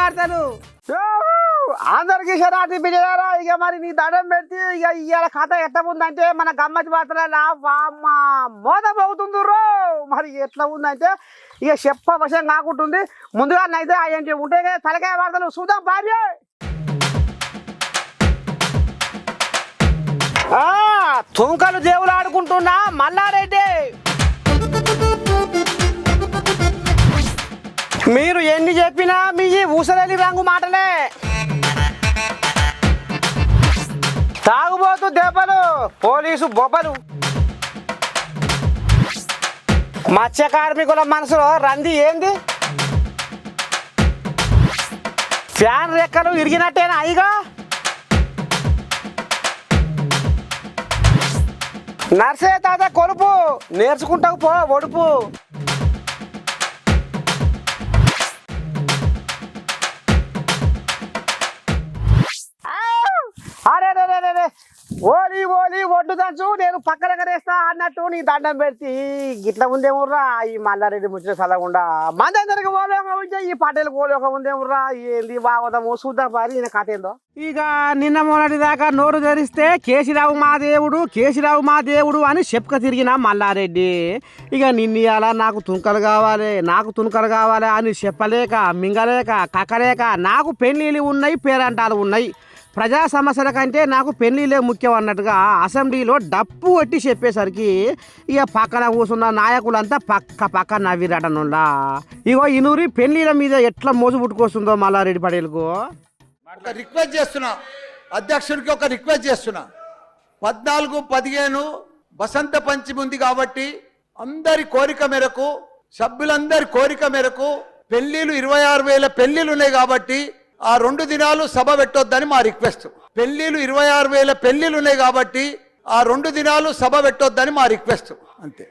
వార్తలు. అందరికి శరాతి బిడ్డలారా, ఇక మరి నీ దండం పెట్టి ఇక ఇవాళ కథ ఎట్లా ఉందంటే మన గమ్మతి వార్తల మోదపోతుంది రో. మరి ఎట్లా ఉందంటే ఇక చెప్ప వశం కాకుంటుంది. ముందుగా అయితే ఏంటి ఉంటే తలకాయ వార్తలు చూద్దాం భార్య. తుంకలు దేవులు ఆడుకుంటున్నా మల్లారెడ్డి. మీరు ఎన్ని చెప్పినా మీ ఊసలేని రంగు మాటలే. తాగుబోతు దెబ్బలు, పోలీసు బొబ్బలు. మత్స్య కార్మికుల మనసులో రంది ఏంది? ఫ్యాన్ రెక్కలు ఇరిగినట్టేనా అయ్యగా? నర్సే తాత కొలుపు, నేర్చుకుంటావు పో ఒడుపు. అరే ఓలి ఓలి ఒడ్డు దంచు, నేను పక్కన ఎగరేస్తా అన్నట్టు నీ దండం పెడితే గిట్లా ఉందేముర్రా ఈ మల్లారెడ్డి ముచ్చిన చదవకుండా. మందరికి పోలేక ఉంటే ఈ పటేలు పోలేక ఉందేముర్రా. ఏంది బాగోదాము చూద్దాం పారి ఈయన కథ ఏందో. ఇక నిన్న మొన్నటి దాకా నోరు తెరిస్తే కేసీరావు మా దేవుడు, కేసీరావు మా దేవుడు అని చెప్పుక తిరిగిన మల్లారెడ్డి ఇక నిన్నయాల నాకు తుంకలు కావాలి, నాకు తునకలు కావాలి అని చెప్పలేక మింగలేక కక్కలేక నాకు పెళ్ళిళ్ళు ఉన్నాయి, పేరంటాలు ఉన్నాయి, ప్రజా సమస్యల కంటే నాకు పెళ్ళిళ్ళే ముఖ్యం అన్నట్టుగా అసెంబ్లీలో డప్పు కొట్టి చెప్పేసరికి ఇక పక్కన కూర్చున్న నాయకులంతా పక్క నవ్విరటనులా. ఇగో ఇనూరి పెళ్ళిళ్ళ మీద ఎట్లా మోజు పుట్టుకొస్తుందో మల్లారెడ్డి పటేల్కు. రిక్వెస్ట్ చేస్తున్నా, అధ్యక్షుడికి ఒక రిక్వెస్ట్ చేస్తున్నా. 14-15 వసంత పంచమి ఉంది కాబట్టి అందరి కోరిక మేరకు, సభ్యులందరి కోరిక మేరకు పెళ్లిళ్ళు 26,000 పెళ్లిళ్ళు ఉన్నాయి కాబట్టి ఆ 2 దినాలు సభ పెట్టొద్దని మా రిక్వెస్ట్. పెళ్లిళ్ళు 26,000 పెళ్లిళ్ళు ఉన్నాయి కాబట్టి ఆ 2 దినాలు సభ పెట్టొద్దని మా రిక్వెస్ట్. అంతే.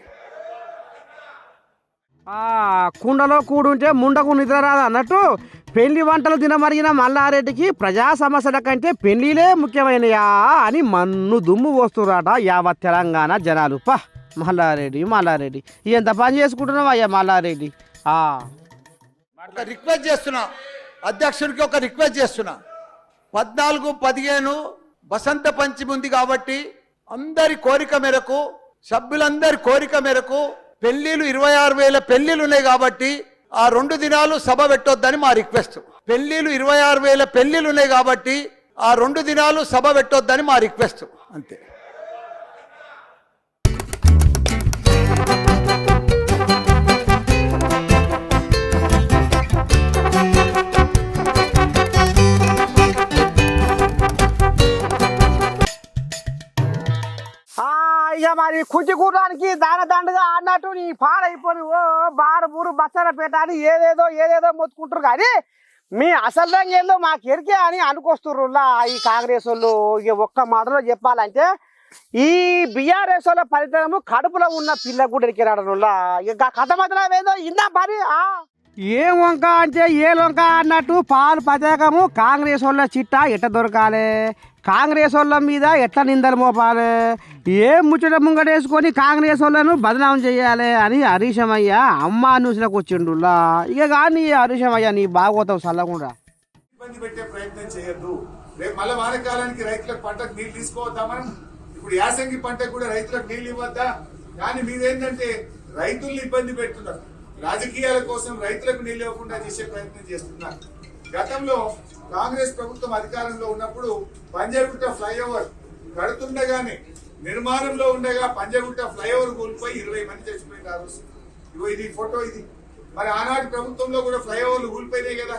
కుండలో కూడుంటే ముండకు నిద్ర రాదు అన్నట్టు పెళ్లి వంటలు తినమరిగిన మల్లారెడ్డికి ప్రజా సమస్యల కంటే పెళ్లిలే ముఖ్యమైనయా అని మన్ను దుమ్ము పోస్తురాట యావత్ తెలంగాణ జనాలు. మల్లారెడ్డి ఎంత పని చేసుకుంటున్నావు అయ్యా మల్లారెడ్డి. రిక్వెస్ట్ చేస్తున్నా, అధ్యక్షుడికి ఒక రిక్వెస్ట్ చేస్తున్నా. 14-15 వసంత పంచమి ఉంది కాబట్టి అందరి కోరిక మేరకు, సభ్యులందరి కోరిక మేరకు పెళ్లిళ్ళు 26,000 పెళ్లిళ్ళు ఉన్నాయి కాబట్టి ఆ 2 దినాలు సభ పెట్టొద్దని మా రిక్వెస్ట్. పెళ్లిళ్ళు 26,000 పెళ్లిళ్ళు ఉన్నాయి కాబట్టి ఆ 2 దినాలు సభ పెట్టొద్దని మా రిక్వెస్ట్. అంతే. ఇక మరి కుచి కూరడానికి దాన దండగా అన్నట్టు నీ పాడైపోయి ఓ బారు బూరు బచ్చల పేట అని ఏదేదో మొత్తుకుంటారు. కానీ మీ అసలు రంగు ఏందో మాకు ఎరికే అని అనుకొస్తుర్రులా ఈ కాంగ్రెస్ వాళ్ళు. ఇక ఒక్క మాటలో చెప్పాలంటే ఈ బీఆర్ఎస్ వాళ్ళ ఫలితము కడుపులో ఉన్న పిల్ల కూడా ఎరికేరాడనులా. ఇక కథ మాత్రం ఏదో ఇందా పని. ఏ వంక అంటే ఏ లొంక అన్నట్టు పాలు పథకము కాంగ్రెస్ వాళ్ళ చిట్టా ఎట్ట దొరకాలి, కాంగ్రెస్ వాళ్ళ మీద ఎట్లా నిందలు మోపాలి, ఏ ముచ్చట ముంగటేసుకొని కాంగ్రెస్ వాళ్ళను బదనామం చేయాలి అని హరీశమయ్య అమ్మ న్యూస్లకు వచ్చిండులా. ఇక కానీ హరీశమయ్య నీ బాగోతావు చల్లకుండా. ఇబ్బంది పెట్టే ప్రయత్నం చేయొద్దు. రేపు మళ్ళీ వానకాలానికి రైతులకు పంటకు నీళ్లు తీసుకోవద్దా మనం? ఇప్పుడు యాసంగి పంటకు కూడా రైతులకు నీళ్లు ఇవ్వద్దా? కానీ మీరేంటంటే రైతుల్ని ఇబ్బంది పెడుతున్నారు, రాజకీయాల కోసం రైతులకు నీళ్లు ఇవ్వకుండా చేసే ప్రయత్నం చేస్తున్నారు. గతంలో కాంగ్రెస్ ప్రభుత్వం అధికారంలో ఉన్నప్పుడు పంజగుట్ట ఫ్లైఓవర్ కడుతుండగానే, నిర్మాణంలో ఉండగా పంజగుట్ట ఫ్లైఓవర్ కూలిపోయి 20 మంది చచ్చిపోయినారు. ఇగో ఇది ఫోటో. ఇది మరి ఆనాటి ప్రభుత్వంలో కూడా ఫ్లైఓవర్లు కూలిపోయినాయి కదా.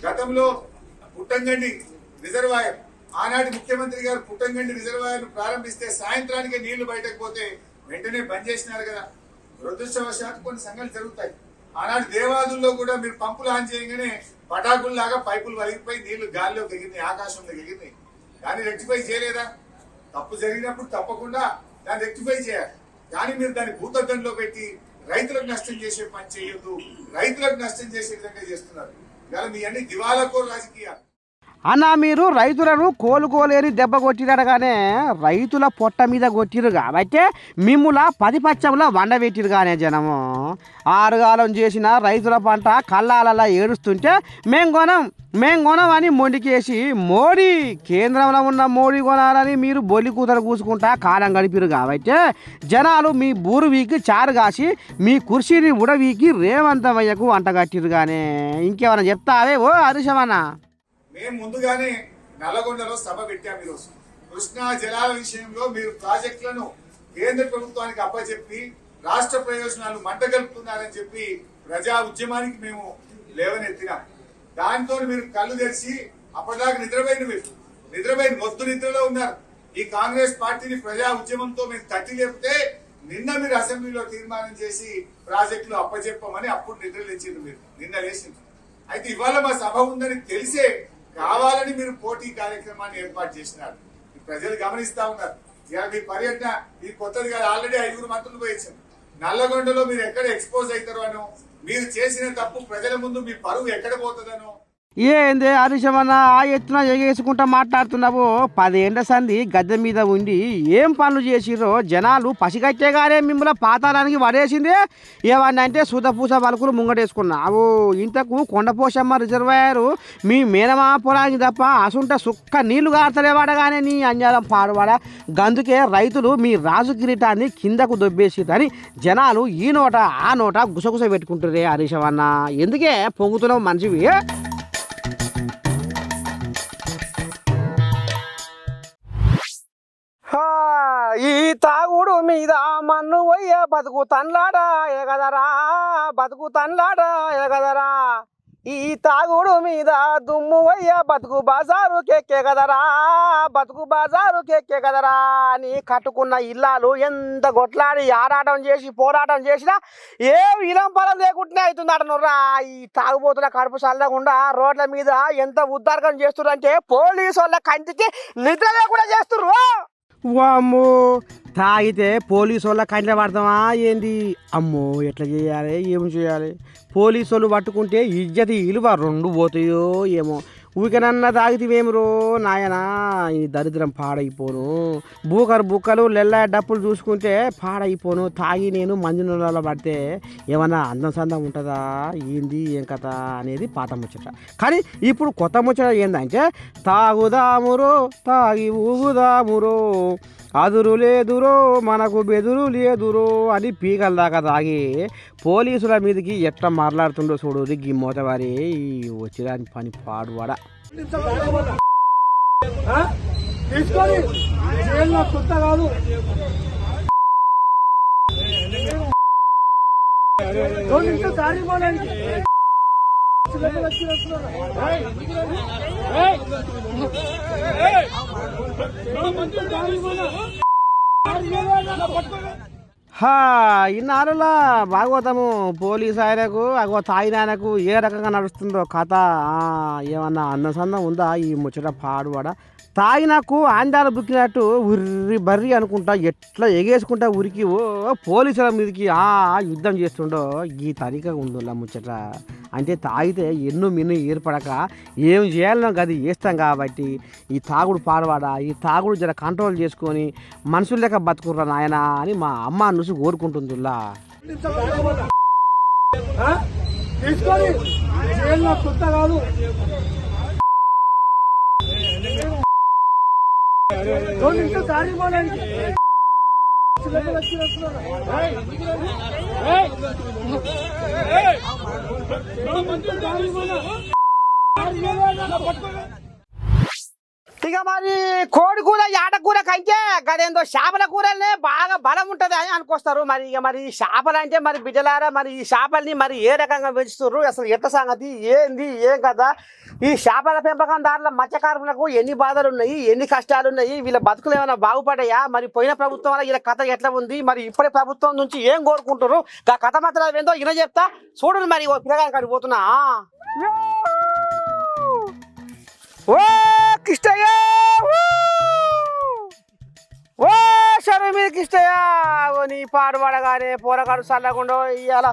గతంలో పుట్టంగండి రిజర్వాయర్, ఆనాటి ముఖ్యమంత్రి గారు పుట్టంగండి రిజర్వాయర్ ప్రారంభిస్తే సాయంత్రానికి నీళ్లు బయటకు పోతే వెంటనే బంద్ చేసినారు కదా. దురదృష్టవశాత్తు కొన్ని సంఘటనలు జరుగుతాయి. ఆనాటి దేవాదుల్లో కూడా మీరు పంపులు ఆన్ చేయగానే పటాకుల్లాగా పైపులు వలిగిపోయి నీళ్లు గాలిలోకి ఎగిరినాయి, ఆకాశంలోకి ఎగిరినాయి. దాన్ని రెక్టిఫై చేయలేదా? తప్పు జరిగినప్పుడు తప్పకుండా దాన్ని రెక్టిఫై చేయాలి. కానీ మీరు దాన్ని భూతద్దంలో పెట్టి రైతులకు నష్టం చేసే పని చేయొద్దు. రైతులకు నష్టం చేసే విధంగా చేస్తున్నారు. ఇవాళ మీ అన్ని దివాలాకోరు రాజకీయాలు. అన్న మీరు రైతులను కోలుకోలేని దెబ్బ కొట్టిరడగానే రైతుల పొట్ట మీద కొట్టిరు కాబట్టి మిమ్ముల 10 పచ్చంలో వండబెట్టిరు కానీ జనము ఆరుగాలం చేసిన రైతుల పంట కళ్ళాలలా ఏడుస్తుంటే మేం కొనం అని మొండికేసి మోడీ కేంద్రంలో ఉన్న మోడీ కొనాలని మీరు బొల్లి కూతలు కూసుకుంటా కాలం గడిపిరు కాబట్టి జనాలు మీ బూరు వీకి చారు కాసి మీ కుర్చీని ఉడవీకి రేవంతమయ్యకు అంటగట్టిరు కానీ ఇంకేమైనా చెప్తావే ఓ హరీశమన్నా. మేము ముందుగానే నల్లగొండలో సభ పెట్టాము ఈరోజు. కృష్ణా జలాల విషయంలో మీరు ప్రాజెక్టులను కేంద్ర ప్రభుత్వానికి అప్పచెప్పి రాష్ట్ర ప్రయోజనాలు మంటగలుపుతున్నారని చెప్పి ప్రజా ఉద్యమానికి మేము లేవనెత్తినాం. దాంతో మీరు కళ్ళు తెరిచి అప్పటిదాకా నిద్రపోయిన మొద్దు నిద్రలో ఉన్నారు. ఈ కాంగ్రెస్ పార్టీని ప్రజా ఉద్యమంతో మేము తట్టి లేపితే నిన్న మీరు అసెంబ్లీలో తీర్మానం చేసి ప్రాజెక్టులు అప్పచెప్పమని అప్పుడు నిద్ర లేచింది. మీరు నిన్న లేచింది. అయితే ఇవాళ మా సభ ఉందని తెలిసే కావాలని మీరు పోటీ కార్యక్రమాన్ని ఏర్పాటు చేసినారు. ప్రజలు గమనిస్తా ఉన్నారు. ఇవాళ మీ పర్యటన మీ కొత్తది కాదు, ఆల్రెడీ 5 మంత్రులు పోయించారు. నల్లగొండలో మీరు ఎక్కడ ఎక్స్పోజ్ అవుతారో అనో, మీరు చేసిన తప్పు ప్రజల ముందు మీ పరువు ఎక్కడ పోతుందనో. ఏందే హరీశమన్నా ఆ ఎత్తున ఎగేసుకుంటా మాట్లాడుతున్నావు? 10 ఏళ్ల సంది గద్దె మీద ఉండి ఏం పనులు చేసిరో జనాలు పసిగట్టేగానే మిమ్మల్ని పాతాళానికి పడేసిందే. ఏమన్నా అంటే సుధపూస పలుకులు ముంగటేసుకున్నావు. ఇంతకు కొండపోషమ్మ రిజర్వాయరు మీ మేనమా పొలానికి తప్ప అసుంట సుక్క నీళ్లు కాడతలేవాడగానే నీ అంజాలం పాడువాడ. గందుకే రైతులు మీ రాజు కిరీటాన్ని కిందకు దొబ్బేసిరని జనాలు ఈ నోట ఆ నోట గుసగుస పెట్టుకుంటారే హరీశమన్నా. ఎందుకే పొంగుతున్నావు మనిషివి? ఈ తాగుడు మీద మన్ను వయ్య బతుకు తన్లాడా ఎగదరా ఈ తాగుడు మీద దుమ్ము వయ్య బతుకు బజారు కెక్కే కదరా అని కట్టుకున్న ఇల్లాలు ఎంత కొట్లాడి ఆరాటం చేసి పోరాటం చేసినా ఏం ఇలం పొలం లేకుండానే అవుతుంది అంటున్నారా. ఈ తాగుబోతున్న కడుపు చల్లకుండా రోడ్ల మీద ఎంత ఉద్దారకం చేస్తున్నారంటే పోలీసు వాళ్ళ కంటికి నిద్ర లేకుండా చేస్తుర్రు. వామ్మో తాగితే పోలీసు వాళ్ళ కండ్ల పడతామా ఏంది? అమ్మో ఎట్లా చేయాలి, ఏం చేయాలి? పోలీసు వాళ్ళు పట్టుకుంటే ఇజ్జతి ఇలువ 2 పోతాయో ఏమో. ఊరికనన్నా తాగితేవేమిరో నాయనా ఈ దరిద్రం పాడైపోను. బుక్కలు లెల్ల డప్పులు చూసుకుంటే పాడైపోను. తాగి నేను మంజునూలలో పడితే ఏమన్నా అందం సందం ఉంటుందా ఏంది ఏం కథ అనేది పాత ముచ్చట. కానీ ఇప్పుడు కొత్త ముచ్చట ఏంటంటే తాగుదామురో తాగి ఊగుదామురో అదురు లేదురో మనకు బెదురు లేదురో అని పీకల దాకా తాగి పోలీసుల మీదకి ఎట్లా మాట్లాడుతుండో చూడు. గిమ్మోతవారి వచ్చిరాని పని పాడువాడ. ఇన్నాళ్ళ భాగవతము పోలీసు ఆయనకు అగో తాగిన ఆయనకు ఏ రకంగా నడుస్తుందో కథ. ఏమన్నా అన్నసందం ఉందా ఈ ముచ్చట పాడువాడ? తాగినాకు ఆందాలు బుక్కినట్టు ఉర్రి బర్రి అనుకుంటా ఎట్లా ఎగేసుకుంటా ఉరికి ఓ పోలీసుల మీదకి యుద్ధం చేస్తుండో ఈ తరిక ఉందో ముచ్చట. అంటే తాగితే ఎన్నో మిన్ను ఏర్పడక ఏం చేయాలనో గది చేస్తాం కాబట్టి ఈ తాగుడు పాడవాడ. ఈ తాగుడు జర కంట్రోల్ చేసుకొని మనుషులు లెక్క బతుకుర్రా నాయనా అని మా అమ్మ నుసు కోరుకుంటుందిలా. ఇక మరి కోడి కూర యాట కూర కంటే గదేందో చేపల కూరలనే బాగా బలం ఉంటుంది అని అనుకొస్తారు. మరి చేపలు అంటే మరి బిడ్డలారా మరి ఈ చేపల్ని మరి ఏ రకంగా పెంచుతుర్రు, అసలు ఎట్ల సంగతి ఏంది ఏం కదా? ఈ చేపల పెంపకందారుల మత్స్యకారులకు ఎన్ని బాధలు ఉన్నాయి, ఎన్ని కష్టాలు ఉన్నాయి, వీళ్ళ బతుకులు ఏమైనా బాగుపడ్డాయా? మరి పోయిన ప్రభుత్వం వల్ల వీళ్ళ కథ ఎట్లా ఉంది, మరి ఇప్పటి ప్రభుత్వం నుంచి ఏం కోరుకుంటారు? ఆ కథ మాత్రం ఏందో ఇలా చెప్తా చూడండి. మరి ఓ పిల్లగానికి అడిగిపోతున్నా. ఓ కిష్టయ్య, ఓ శరం మీద కిష్టయ్య, నీ పాడు పడగానే పోరగాడు చల్లకుండా ఇవాళ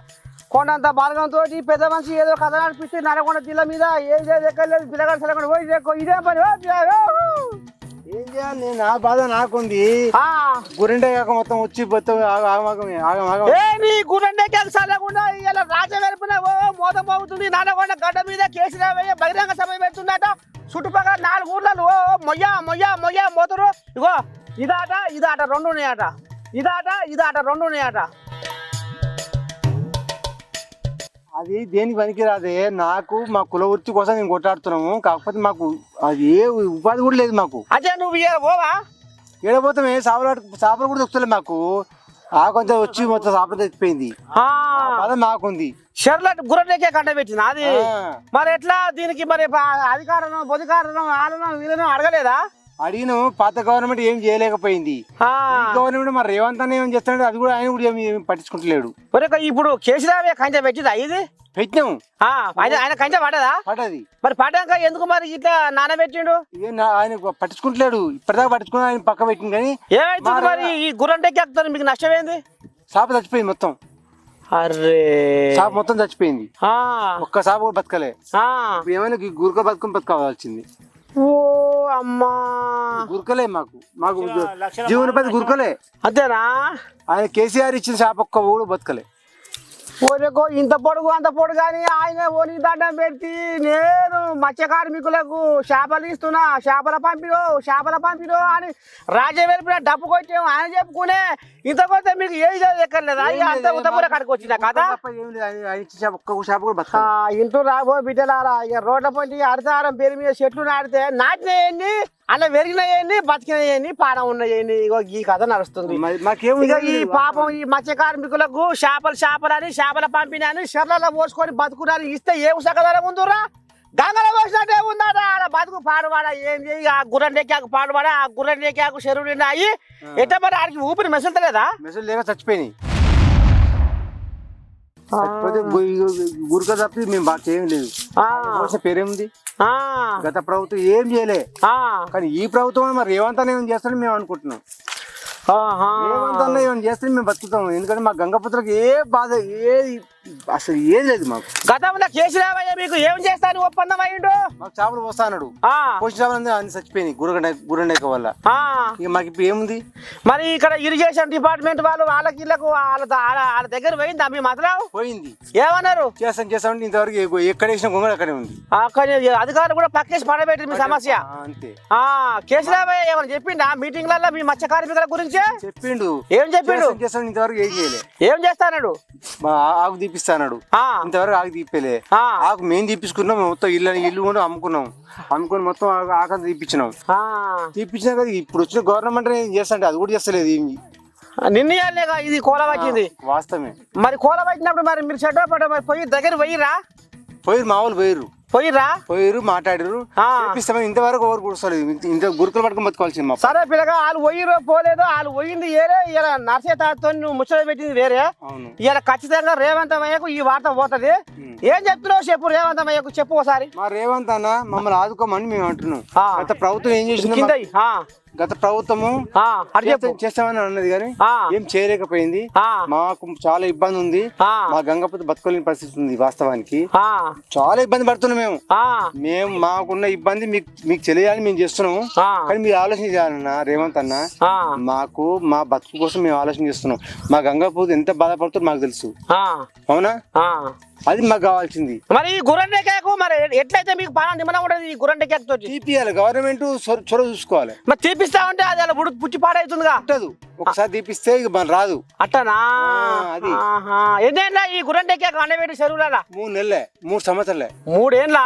కొండంత బాలకంతో పెద్ద మనిషి ఏదో కథ నడిపిస్తే నరకొండ జిల్లా మీద ఏం చేయదు ఎక్కర్లేదు పిల్లగాడు సెలకుండా పోయి ఇదే పని ఏం చేయాలి నేను నా బాధ నాకుంది గురిండే కాక మొత్తం వచ్చి మొత్తం నీ గురండే సరకుండా ఇలా రాజ వెలుపున మోత పోతుంది నరకొండ గడ్డ మీద కేసీరావయ్య బహిరంగ సభ పెడుతుందట చుట్టుపక్కల 4 ఊర్లలో మొయ్య మోతురు ఇగో ఇదాట 2 ఉన్నాయట ఇదాట 2 ఉన్నాయట అది దేనికి పనికి రాదే నాకు మా కుల వృత్తి కోసం నేను కొట్లాడుతున్నాము కాకపోతే మాకు అది ఏ ఉపాధి కూడా లేదు మాకు అదే నువ్వు పోవా ఏడపోతామే చేపలు కూడా దొరుకుతలే మాకు కొంచెం వచ్చి మొత్తం చేపలు తెచ్చిపోయింది బాధ మాకుంది షర్లట్ గుర్రలేకే కంట పెట్టింది అది మరి ఎట్లా దీనికి మరి అధికారం బొధికారం ఆలనం వీళ్ళను అడగలేదా అడిగిన పాత గవర్నమెంట్ ఏం చేయలేకపోయింది గవర్నమెంట్ మరి రేవంత్ అన్న ఏం చేస్తాడు అది కూడా ఆయన కూడా ఏమి పట్టించుకుంటలేడు ఇప్పుడు కేసీరావే కంచె పెట్టిందా ఇది పెట్టినాము ఆయన కంచె పడదా పడది మరి పడ్డాక ఎందుకు మరి ఇట్లా నానబెట్టిండు ఆయన పట్టించుకుంటలేడు ఇప్పటిదాకా పట్టించుకుని ఆయన పక్క పెట్టింది కానీ ఏమైతుంది మరి ఈ గుర్రంటెక్కి ఎక్కుతారు మీకు నష్టం ఏంది చేప చచ్చిపోయింది మొత్తం అరే చేప మొత్తం చచ్చిపోయింది ఒక్క చేప కూడా బతకలే ఇప్పుడు ఏమైనా గురక బతుకోవాల్సింది ఓ అమ్మా గురకలే మాకు జీవనోపాధి గురకలే అంతేనా ఆయన కేసీఆర్ ఇచ్చిన చేప ఒక్క ఊడు బతకలే ఓరేకో ఇంత పొడుగు అంత పొడుగు కానీ ఆయన ఓని దండం పెట్టి నేను మత్స్య కార్మికులకు చేపలు ఇస్తున్నా చేపల పంపిరో అని రాజ్యం వెళ్ళిపోయిన డబ్బు కొట్టాము ఆయన చెప్పుకునే ఇంత కొడితే మీకు ఏ ఎక్కర్లేదా అంత ఉత్తపూర కడకు వచ్చిన కదా ఇంటూ రాబో బిడ్డలారా ఇక రోడ్ల పొంటి అరితారం పేరు మీద చెట్లు నాటితే నాటినాయండి అలా వెరిగినాయండి బతికినాయండి పానం ఉన్నాయండి ఇగో ఈ కథ నడుస్తుంది ఈ పాపం ఈ మత్స్య కార్మికులకు చేపలని చేపల పంపిణీ షర్లలో పోసుకొని బతుకున్నారని ఇస్తే ఏం సకదనం ఉందిరా గంగలో పోసినట్టే ఉందట అలా బతుకు పాడువాడ ఏంది ఆ గుర్రండెక్కాకు పాడువాడ ఆ గుర్రండెక్కాకు చెరువు నిన్నాయి ఎట్ట మరి ఆడికి ఊపిరి మెసలుతలేదా మెసలు లేక చచ్చిపోయినాయి గురక తప్పి మేము బాగా ఏం లేదు పేరేముంది గత ప్రభుత్వం ఏం చేయలే కానీ ఈ ప్రభుత్వం మరి రేవంత్ అన్న ఏం చేస్తాడని మేము అనుకుంటున్నాం రేవంత్ అన్న ఏమైనా చేస్తే మేము బతుకుతాం ఎందుకంటే మా గంగపుత్రకు ఏ బాధ అసలు ఏది లేదు మాకు గతంలో కేసీరావయ్య మీకు ఏం చేస్తాను ఒప్పందం అయ్యిండు మాకు చేపలు పోస్తాడు పోసిన చేపలు అన్ని చచ్చిపోయినాయి గుర్రండేక వల్ల ఇక మాకు ఇప్పుడు ఏముంది మరి ఇక్కడ ఇరిగేషన్ డిపార్ట్మెంట్ వాళ్ళు వాళ్ళకి వాళ్ళ దగ్గర పోయిందా మీ మాత్రం పోయింది ఏమన్నారు చేస్తాం ఇంతవరకు ఎక్కడ వేసిన గొంగళ అక్కడే ఉంది అధికారులు కూడా పక్కేసి పడబెట్టి మీ సమస్య అంతే కేసీరావయ్య ఏమని చెప్పిండా మీటింగ్లలో మీ మత్స్య కార్మికుల గురించి చెప్పిండు ఏం చెప్పిండు ఇంతవరకు ఏం చేయలే ఏం చేస్తాడు ఆకు తీపిస్తాడు ఇంతవరకు ఆకు తీపేలే ఆకు మేము తీపించుకున్నాం మొత్తం ఇల్లు కూడా అమ్ముకొని మొత్తం ఆకు తీపించినాం తీపించినా కదా ఇప్పుడు వచ్చిన గవర్నమెంట్ ఏం చేస్తాంటే అది కూడా చేస్తలేదు నిన్నయాలేగా ఇది కోల వచ్చింది వాస్తవమే మరి కోల వచ్చినప్పుడు మరి మీరు చెడ్డ పడ పోయి దగ్గర పోయిరా మా వాళ్ళు పోయిరు మాట్లాడారు ఇంతవరకు ఎవరు కూర్చోలేదు ఇంత గురుకులు పట్టుకొని బతుకోవాల్సింది సరే పిల్లగా వాళ్ళు పోయిరో పోలేదో వాళ్ళు పోయింది వేరే ఇలా నర్సే తాతతో నువ్వు ముచ్చట పెట్టింది వేరే ఇలా ఖచ్చితంగా రేవంత్ అయ్యకు ఈ వార్త పోతుంది ఏం చెప్తున్నావు చెప్పు రేవంత్ అయ్యకు చెప్పు ఒకసారి మా రేవంత్ అన్న మమ్మల్ని ఆదుకోమని మేము అంటున్నాం గత ప్రభుత్వం ఏం చేసింది గత ప్రభుత్వము చేస్తామని అన్నది కానీ ఏం చేయలేకపోయింది మాకు చాలా ఇబ్బంది ఉంది మా గంగపతి బతుకోలేని పరిస్థితి ఉంది వాస్తవానికి చాలా ఇబ్బంది పడుతున్నాం మేము మాకున్న ఇబ్బంది మీకు తెలియాలని మేము చేస్తున్నాము కానీ మీరు ఆలోచన చేయాలన్నా రేవంత్ అన్న మాకు మా బతుకు కోసం మేము ఆలోచన చేస్తున్నాం మా గంగపతి ఎంత బాధపడుతుందో మాకు తెలుసు అవునా అది మాకు కావాల్సింది మరి గుర్రండేకాకు మరి ఎట్లయితే మీకు బాగా నిమ్మనం ఉండదు ఈ గుర్రండేకాకు తీపియాలి గవర్నమెంట్ చొరవ చూసుకోవాలి మరి తీపిస్తా ఉంటే అది అలా పుచ్చి పాడవుతుందిగా ఒకసారి తీపిస్తే ఇక మన రాదు అట్టనా అది ఎన్నేళ్ళ ఈ గుర్రండేకాకు అండబెట్టి చెరువుల 3 నెలలే 3 సంవత్సరాలే 3 ఏళ్ళ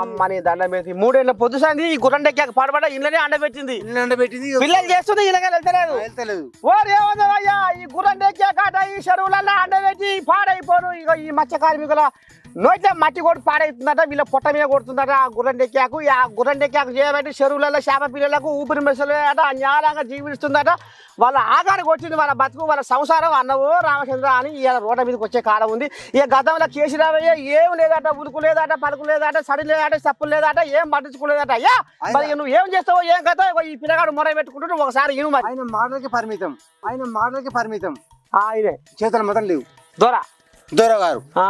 అమ్మని దండం పెట్టి 3 ఏళ్ళ పొద్దుసాంది ఈ గుర్రండేకాకు పాడబడ ఇళ్ళనే అండబెట్టింది పిల్లలు చేస్తుంది ఇళ్ళగా వెళ్తలేదు ఓ రేవంతయ్యా ఈ గుర్రండేకాక ఈ చెరువులలో అండబెట్టి పాడైపోను ఇక ఈ మత్స్య కార్మికుల నోట్ల మట్టి కొట్టి పాడవుతుందట వీళ్ళ పొట్ట మీద కొడుతుందట ఆ గుర్రండెక్కాకు చేయబట్టి చెరువులలో చేప పిల్లలకు ఊపిరి మెసలేట న్యాయంగా జీవిస్తుందట వాళ్ళ ఆగారికి వచ్చింది వాళ్ళ బతుకు వాళ్ళ సంసారం అన్నవో రామచంద్ర అని ఇలా రోడ్ల మీదకి వచ్చే కాలం ఉంది ఇక గతంలో కేసీరావయ్య ఏం లేదట ఉలుకు లేదట పలుకు లేదట సడి లేదట సప్పులు లేదట ఏం పట్టించుకోలేదట అయ్యా మరి నువ్వు ఏం చేస్తావో ఏం కథ ఈ పిల్లగాడు మొర పెట్టుకుంటుంటే ఒకసారి ఇను మరి ఆయన మాటలకి పరిమితం ఆయనే చేతల మాత్రం లేవు దొర దొరగారు ఆ,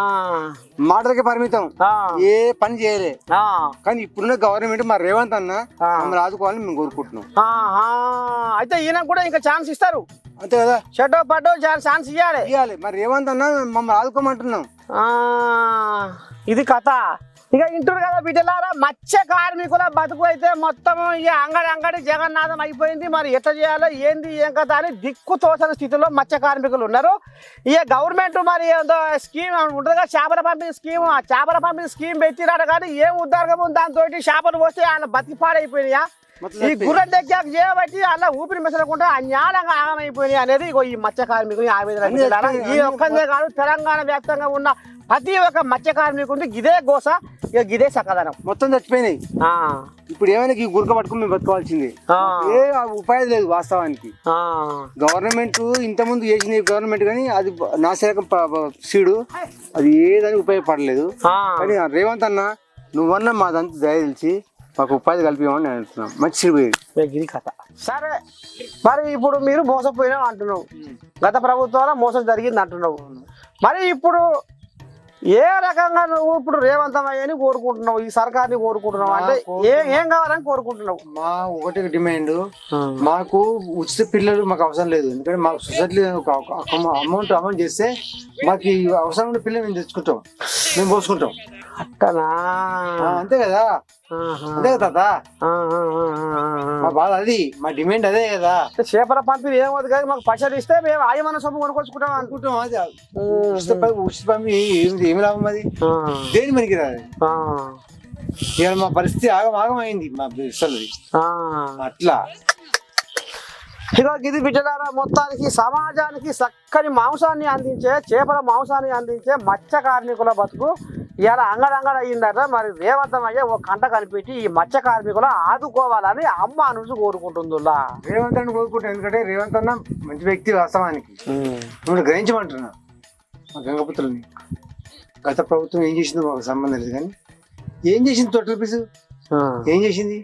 మాటలకి పరిమితం, ఆ, ఏ పని చేయలే. ఆ, కానీ ఇప్పుడున్న గవర్నమెంట్ మా రేవంత్ అన్న మమ్మల్ని ఆదుకోవాలని మేము కోరుకుంటున్నాం. ఆహా. అయితే ఈయన కూడా ఇంకా ఛాన్స్ ఇస్తారు, అంతే కదా, షటో పటో ఛాన్స్ ఇవ్వాలి. ఇవ్వాలి. మరి రేవంత్ అన్న మమ్మల్ని ఆదుకోమంటున్నాం. ఆ, ఇది కథ. ఇక ఇంటారు కదా బిడ్డలారా, మత్స్య కార్మికుల బతుకు అయితే మొత్తం ఇక అంగడి జగన్నాథం అయిపోయింది. మరి ఎట్లా చేయాలో ఏంది ఏం కథ అని దిక్కు తోచని స్థితిలో మత్స్య కార్మికులు ఉన్నారు. ఇక గవర్నమెంట్ మరి ఏదో స్కీమ్ ఉంటుందిగా, చేపల పంపిణీ స్కీమ్. ఆ చేపల పంపిణీ స్కీమ్ పెట్టిరాడు కానీ ఏం ఉద్యోగం ఉంది దాంతో చేపలు పోస్తే ఆయన బతికి పాడైపోయినాయా. ఈ గుర్రం దగ్గర చేయబట్టి అలా ఊపిరి మెసలకుండా అన్యాలంగా ఆగమైపోయినాయి అనేది ఇగో ఈ మత్స్య కార్మికులు ఆవేదన. ఈ ఒక్కదే కాదు, తెలంగాణ వ్యాప్తంగా ఉన్న ప్రతి ఒక్క మత్స్య కార్మికుడికి గిదే గోస, ఇక గిదే సకదనం. మొత్తం చచ్చిపోయినాయి. ఇప్పుడు ఏమైనా ఈ గురక పట్టుకుని మేము బతుకోవాల్సింది, ఏ ఉపాయం లేదు వాస్తవానికి. గవర్నమెంట్ ఇంతకుముందు చేసిన గవర్నమెంట్ కానీ అది నాశరకం సీడు, అది ఏదని ఉపయోగపడలేదు. కానీ రేవంత్ అన్న నువ్వన్నా మాదంతా దయ తెలిసి మాకు ఉపాధి కల్పించమని నేను అంటున్నాను. మంచి ఇది కథ. సరే, మరి ఇప్పుడు మీరు మోసపోయినావు అంటున్నావు, గత ప్రభుత్వంలో మోసం జరిగింది అంటున్నావు. మరి ఇప్పుడు ఏ రకంగా నువ్వు ఇప్పుడు రేవంతమయ్యని కోరుకుంటున్నావు, ఈ సర్కార్ని కోరుకుంటున్నావు అంటే ఏం కావాలని కోరుకుంటున్నావు? మా ఒకటి డిమాండ్, మాకు ఉచిత పిల్లలు మాకు అవసరం లేదు. ఎందుకంటే మాకు సొసైటీలో అమౌంట్ చేస్తే మాకు అవసరం ఉన్న పిల్లలు మేము తెచ్చుకుంటాం, మేము పోసుకుంటాం. అట్టనా? అంతే కదా, అంతే కదా. మా బాధ అది, మా డిమాండ్ అదే కదా. చేపల పంపిణీ ఏమవుతుంది కానీ మాకు పచ్చడి ఇస్తే మేము ఆయమన్న సొమ్ము కొనుక్కొచ్చుకుంటాం అనుకుంటాం. అది ఉచిత పంపిణీ ఏమి లాభం అది, దేని మనకి రాదు. ఇవాళ మా పరిస్థితి ఆగం అయింది మా ఇస్తలది అట్లా. ఇక ఇది బిడ్డలారా, మొత్తానికి సమాజానికి చక్కని మాంసాన్ని అందించే, చేపల మాంసాన్ని అందించే మత్స్య కార్మికుల బతుకు ఇలా అంగడంగడ అయ్యిందట. మరి రేవంతమయ్య ఒక కంట కనిపెట్టి ఈ మత్స్య కార్మికులు ఆదుకోవాలని అమ్మ నుంచి కోరుకుంటుందిలా. రేవంత్ అని కోరుకుంటాను, ఎందుకంటే రేవంత్ అన్న మంచి వ్యక్తి వాస్తవానికి. ఇప్పుడు గ్రహించమంటున్నా మా గంగపుత్రుల్ని. గత ప్రభుత్వం ఏం చేసిందో మాకు సంబంధం లేదు, కానీ ఏం చేసింది టోటల్ పీసు ఏం చేసింది?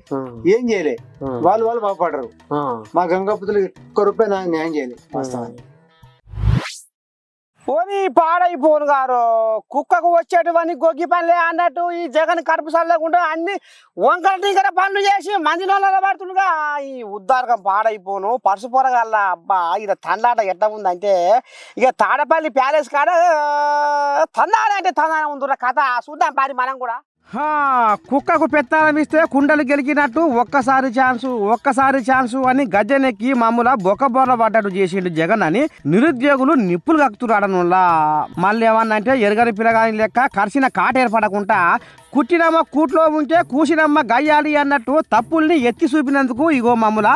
ఏం చేయలే. వాళ్ళు బాగుపడరు. మా గంగపుత్రులు ₹1 నాకు న్యాయం చేయలేదు వాస్తవానికి. పోనీ పాడైపోను గారు, కుక్కకు వచ్చేటువంటి గొగ్గి పనులే అన్నట్టు ఈ జగన్ కడుపు చల్లకుండా అన్ని వంకర టీకర పనులు చేసి మంది నోళ్ళ పడుతుండగా ఈ ఉద్దారకం పాడైపోను. పరుసు పొరగల్లా అబ్బా ఇక తండాట ఎట్లా ఉందంటే, ఇక తాడపల్లి ప్యాలెస్ కాడ తందానే అంటే తందానే ఉందిరా కథ. చూద్దాం పారి మనం కూడా. కుక్కకు పెత్తానం ఇస్తే కుండలు గెలికినట్టు ఒక్కసారి ఛాన్సు అని గజ్జెనెక్కి మామూలు బొక్కబొర్ర పడ్డట్టు చేసిండు జగన్ అని నిరుద్యోగులు నిప్పులు కక్కుతురాడనులా. మళ్ళీ ఏమన్నంటే ఎరగని పిల్లగాని లెక్క కరిసిన కాట ఏర్పడకుండా కుట్టినమ్మ కూట్లో ఉంటే కూసినమ్మ గయ్యాలి అన్నట్టు తప్పుల్ని ఎత్తి చూపినందుకు ఇగో మామూల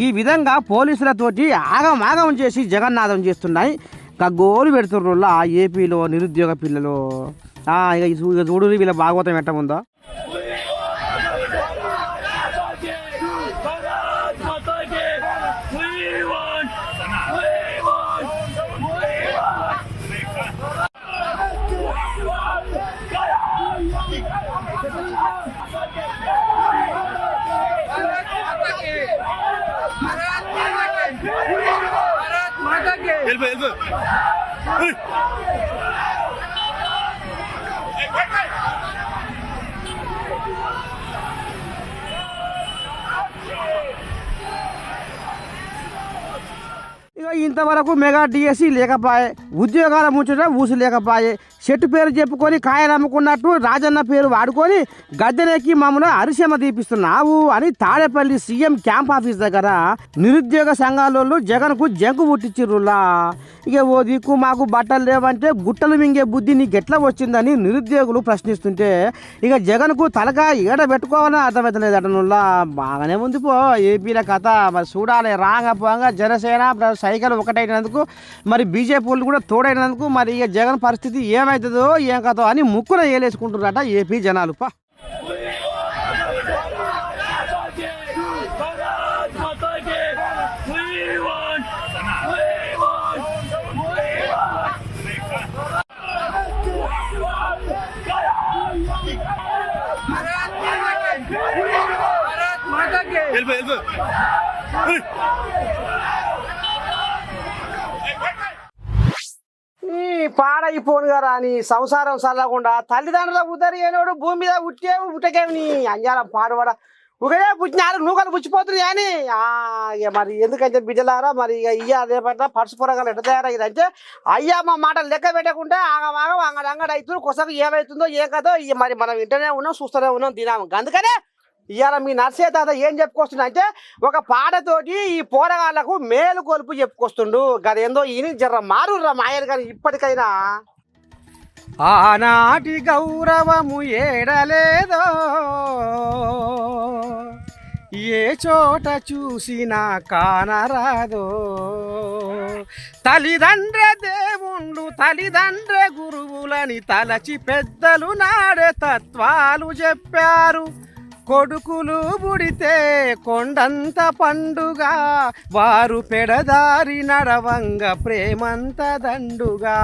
ఈ విధంగా పోలీసులతోటి ఆగం చేసి జగన్నాథం చేస్తున్నాయి. గోలు పెడుతుర్రులా ఏపీలో నిరుద్యోగ పిల్లలు. ఇక చూడు వీళ్ళ భాగవతం ఎట్ట ఉందో. ఇక ఇంతవరకు మెగా డిఎస్సి లేకపాయే, ఉద్యోగాల ముచ్చట ఊసు లేకపాయే. చెట్టు పేరు చెప్పుకొని కాయలు అమ్ముకున్నట్టు రాజన్న పేరు వాడుకొని గద్దెనెక్కి మమ్మల్ని అరిసెమ తీపిస్తున్నావు అని తాడేపల్లి సీఎం క్యాంప్ ఆఫీస్ దగ్గర నిరుద్యోగ సంఘాలలో జగన్కు జంకు పుట్టించిర్రులా. ఇక ఓ దిక్కు మాకు బట్టలు లేవంటే గుట్టలు మింగే బుద్ధి నీకు ఎట్లా వచ్చిందని నిరుద్యోగులు ప్రశ్నిస్తుంటే ఇక జగన్కు తలగా ఏడ పెట్టుకోవాలని అర్థమవుతలేదటనుల్లా. బాగానే ఉంది పో ఏపీల కథ. మరి చూడాలి, రాంగా పోగా జనసేన సైకిల్ ఒకటైనందుకు మరి బీజేపీ వాళ్ళు కూడా తోడైనందుకు మరి ఇక జగన్ పరిస్థితి ఏమవుతుందో ఏం కథో అని ముక్కున ఏలేసుకుంటున్నారట ఏపీ జనాలు. పా ఈ పాడైపోను కదా నీ సంసారం చల్లకుండా తల్లిదండ్రుల ఉదరి అయినోడు భూమి మీద ఉట్టకేమి నీ అంజాల పాడుబడ ఒకటే పుట్టినారు నూకలు పుచ్చిపోతుంది కానీ ఇక మరి ఎందుకంటే బిడ్డలారా మరి ఇక ఇయ్య రేపట్ల పరుసుపురగాలు ఎట్ట తయారయ్యిందంటే అయ్యా మా మాటలు లెక్క పెట్టకుంటే ఆగమాగం అంగడి అవుతుంది కొసకు ఏమవుతుందో ఏం కదో ఇక మరి మనం వింటూనే ఉన్నాం చూస్తూనే ఉన్నాం తినాము అందుకనే ఇవాళ మీ నర్సే తాత ఏం చెప్పుకొస్తున్నా అంటే ఒక పాటతోటి ఈ పోరగాళ్లకు మేలు కొలుపు చెప్పుకొస్తుండు గదేందో ఈయన జర్ర మారుర్రా మాయలు కానీ ఇప్పటికైనా ఆనాటి గౌరవము ఏడలేదో ఏ చోట చూసినా కానరాదో తల్లిదండ్రే దేవుళ్ళు తల్లిదండ్రే గురువులని తలచి పెద్దలు నాడే తత్వాలు చెప్పారు కొడుకులు బుడితే కొండంత పండుగ వారు పెడదారి నడవంగ ప్రేమంత దండుగా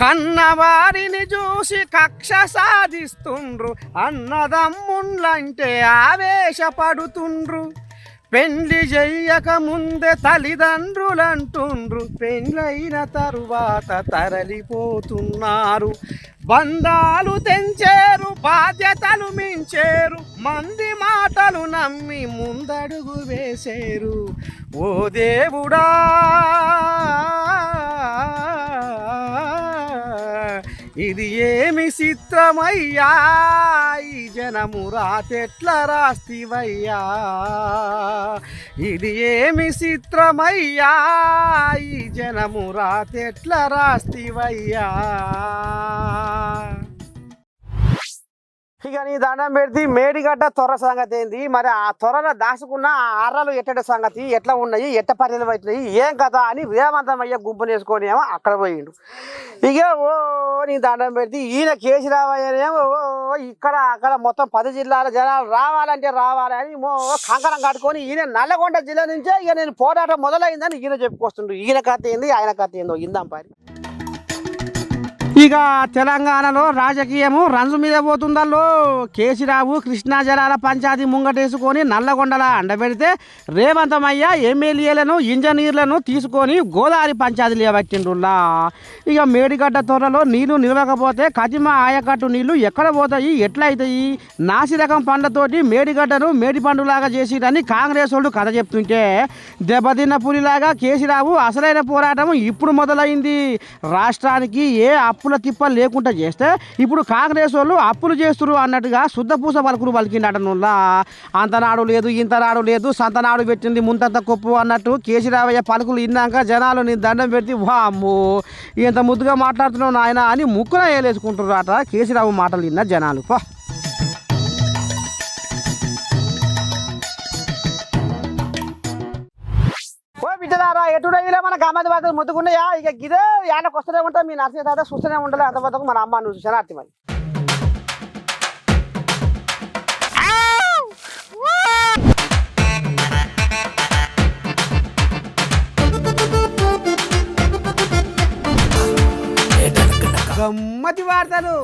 కన్నవారిని చూసి కక్ష సాధిస్తుండ్రు అన్నదమ్ముళ్ళంటే ఆవేశపడుతుండ్రు పెండ్లి చెయ్యక ముందే తల్లిదండ్రులంటుండ్రు పెండ్లైన తరువాత తరలిపోతున్నారు బంధాలు తెంచేరు బాధ్యతలు మించేరు మంది మాటలు నమ్మి ముందడుగు వేసేరు ఓ దేవుడా ఇది ఏమి చిత్రమయ్యా ఈ జనము రాతెట్ల రాస్తివయ్యా ఇది ఏమి చిత్రమయ్యా ఈ జనము రాతెట్ల రాస్తివయ్యా ఇక నీ దండం పెడితే మేడిగడ్డ త్వర సంగతి ఏంది మరి ఆ త్వరలో దాచుకున్న ఆ అర్రలు ఎట్టడి సంగతి ఎట్లా ఉన్నాయి ఎట్ట పర్యలు అవుతున్నాయి ఏం కదా అని వేమంతమయ్య గుంపునేసుకొని ఏమో అక్కడ పోయిండు ఇక ఓ నీ దండం పెడితే ఈయన కేసీరావయ్యనేమో ఇక్కడ అక్కడ మొత్తం 10 జిల్లాల జనాలు రావాలంటే రావాలని కంకణం కట్టుకొని ఈయన నల్లగొండ జిల్లా నుంచే ఇక నేను పోరాటం మొదలైందని ఈయన చెప్పుకొస్తుండ్రు ఈయన కథ ఏంది ఆయన కథ ఏందో ఇందాం పారి ఇక తెలంగాణలో రాజకీయము రంజు మీద పోతుందల్లో కేసీరావు కృష్ణా జలాల పంచాయతీ ముంగటేసుకొని నల్లగొండల అండబెడితే రేవంతమయ్య ఎమ్మెల్యేలను ఇంజనీర్లను తీసుకొని గోదావరి పంచాయతీలు పట్టిండ్రులా ఇక మేడిగడ్డ తొర్రలో నీళ్లు నిలవకపోతే కతిమ ఆయకట్టు నీళ్లు ఎక్కడ పోతాయి ఎట్లా అవుతాయి నాసి రకం పండ్లతోటి మేడిగడ్డను మేడి పండులాగా చేసిరని కాంగ్రెస్ వాళ్ళు కథ చెప్తుంటే దెబ్బతిన్న పులిలాగా కేసీరావు అసలైన పోరాటం ఇప్పుడు మొదలైంది రాష్ట్రానికి ఏ అప్పుల తిప్ప లేకుండా చేస్తే ఇప్పుడు కాంగ్రెస్ వాళ్ళు అప్పులు చేస్తున్నారు అన్నట్టుగా శుద్ధపూస పలుకులు పలికిండటనుల్లా అంతనాడు లేదు ఇంతనాడు లేదు సంతనాడు పెట్టింది ముంతంత కొప్పు అన్నట్టు కేసీరావయ్య పలుకులు విన్నాక జనాలు నీ దండం పెడితే వామ్మో ఇంత ముద్దుగా మాట్లాడుతున్నావు నాయన అని ముక్కున వేలేసుకుంటున్నారు అట కేసీరావు మాటలు విన్న జనాలు బిడ్డలారా ఎటుడైనా మన గమ్మతి బాధలు ముద్దుకున్నాయా ఇక గిదే యాడకు వస్తూనే ఉంటా మీ నర్సే తాత చూస్తూనే ఉండాలి అంతవరకు మన అమ్మ నువ్వు చూసాను అర్థం గమ్మతి వార్తలు